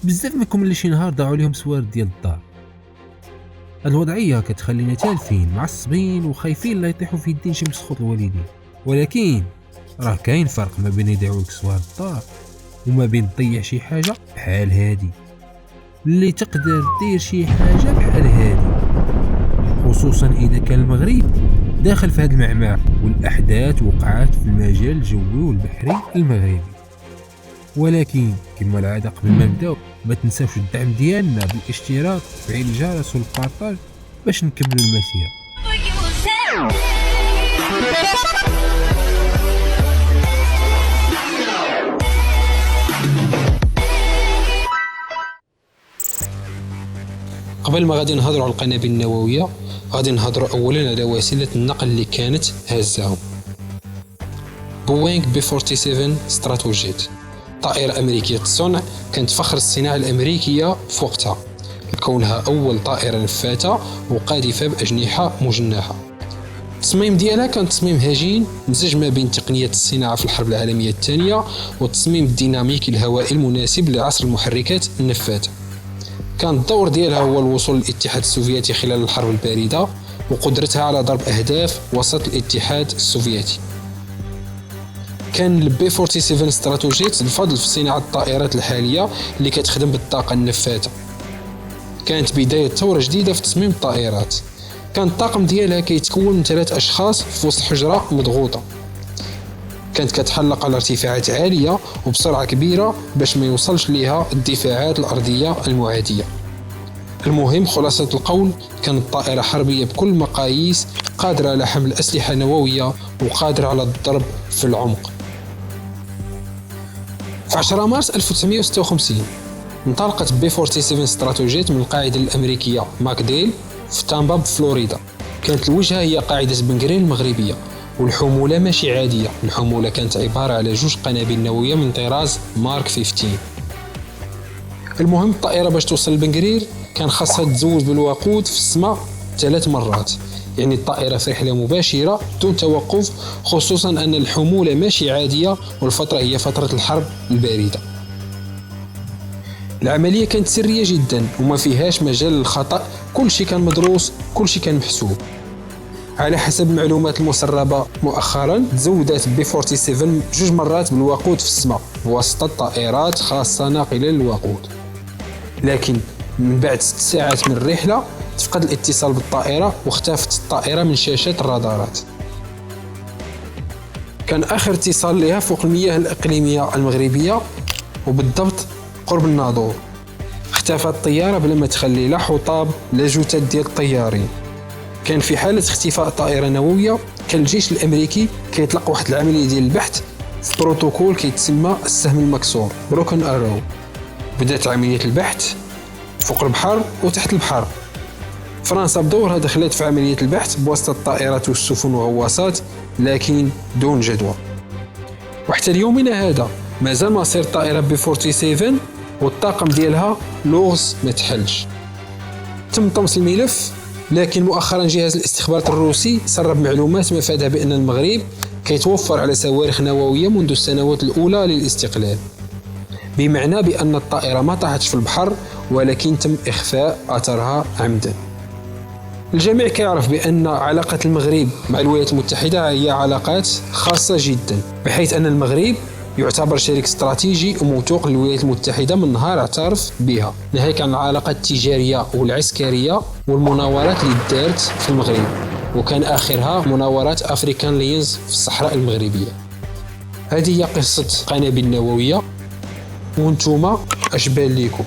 بزاف منكم اللي شي نهار ضاعوا لهم سوارد ديال الدار. هاد الوضعيه كتخلينا تالفين معصبين وخايفين لا يطيحوا في يدين شي مسخوط الوالدين، ولكن راه كاين فرق ما بين يضيعوا لك سوارد الدار وما بين تضيع شي حاجه بحال هادي. اللي تقدر دير شي حاجه بحال هادي، خصوصا اذا كان المغرب داخل في هاد المعمعة والاحداث وقعات في المجال الجوي والبحري المغربي. ولكن كما العاده قبل ما نبداو ما تنساوش الدعم ديالنا بالاشتراك وتفعيل الجرس والبارطاج باش نكملوا المسيره. قبل ما غادي نهضروا على القنابل النوويه، غادي نهضروا اولا على وسيله النقل اللي كانت هازاهم. بوينغ بي 47 ستراتوجيت، طائرة أمريكية الصنع، كانت فخر الصناعة الأمريكية في وقتها لكونها أول طائرة نفاثة وقاذفة بأجنحة مجنحة. التصميم ديالها كان تصميم هجين مزج ما بين تقنية الصناعة في الحرب العالمية الثانية والتصميم الديناميكي الهوائي المناسب لعصر المحركات النفاثة. كان الدور ديالها هو الوصول للاتحاد السوفيتي خلال الحرب الباردة وقدرتها على ضرب أهداف وسط الاتحاد السوفيتي. كان البي 47 ستراتوجيت الفضل في صناعة الطائرات الحالية اللي كتخدم بالطاقة النفاثة. كانت بداية ثورة جديدة في تصميم الطائرات. كان الطاقم ديالها كيتكون من 3 أشخاص في وسط حجرة مضغوطة. كانت كتحلق على ارتفاعات عالية وبسرعة كبيرة باش ما يوصلش ليها الدفاعات الأرضية المعادية. المهم خلاصة القول، كانت طائرة حربية بكل المقاييس، قادرة على حمل أسلحة نووية وقادرة على الضرب في العمق. في 10 مارس 1956 انطلقت بي 47 ستراتوجيت من القاعدة الأمريكية ماكديل في تامبا بفلوريدا. كانت الوجهة هي قاعدة بنغرين المغربية، والحمولة ماشي عادية. الحمولة كانت عبارة على 2 قنابل نووية من طراز مارك 15. المهم الطائرة باش توصل لبنغرير كان خاصها تزوج بالوقود في السماء 3 مرات، يعني الطائرة في رحلة مباشرة دون توقف، خصوصا أن الحمولة ماشي عادية والفترة هي فترة الحرب الباردة. العملية كانت سرية جدا وما فيهاش مجال للخطأ، كل شيء كان مدروس، كل شيء كان محسوب. على حسب المعلومات المسربة مؤخرا تزودت بي 47 2 مرات بالوقود في السماء بواسطة طائرات خاصة ناقلة للوقود، لكن من بعد 6 ساعات من الرحلة تفقد الاتصال بالطائرة واختفت الطائرة من شاشات الرادارات. كان آخر اتصال لها فوق المياه الإقليمية المغربية وبالضبط قرب الناظور. اختفت الطيارة بلا ما تخلي لا حطاب لا جثث ديال الطيارين. كان في حالة اختفاء طائرة نووية كان الجيش الأمريكي كيطلق واحد العملية ديال البحث في بروتوكول كيتسمى السهم المكسور بروكن أرو. بدأت عملية البحث فوق البحر وتحت البحر. فرنسا بدورها دخلت في عملية البحث بواسطة الطائرات والسفن وغواصات، لكن دون جدوى. وحتى اليومنا هذا مازال مصير الطائرة بي 47 والطاقم ديالها لغز ما تحلش. تم طمس الملف، لكن مؤخرا جهاز الاستخبارات الروسي سرب معلومات مفادها بأن المغرب كيتوفر على صواريخ نووية منذ السنوات الأولى للاستقلال، بمعنى بأن الطائرة ما طاحتش في البحر ولكن تم إخفاء أثرها عمدا. الجميع كيعرف بأن علاقة المغرب مع الولايات المتحدة هي علاقات خاصة جدا، بحيث أن المغرب يعتبر شريك استراتيجي وموثوق للولايات المتحدة من نهار اعترف بها، ناهيك عن العلاقات التجارية والعسكرية والمناورات اللي دارت في المغرب، وكان آخرها مناورات أفريكان لينز في الصحراء المغربية. هذه هي قصة قنابل نووية، وانتوما اش بان ليكم؟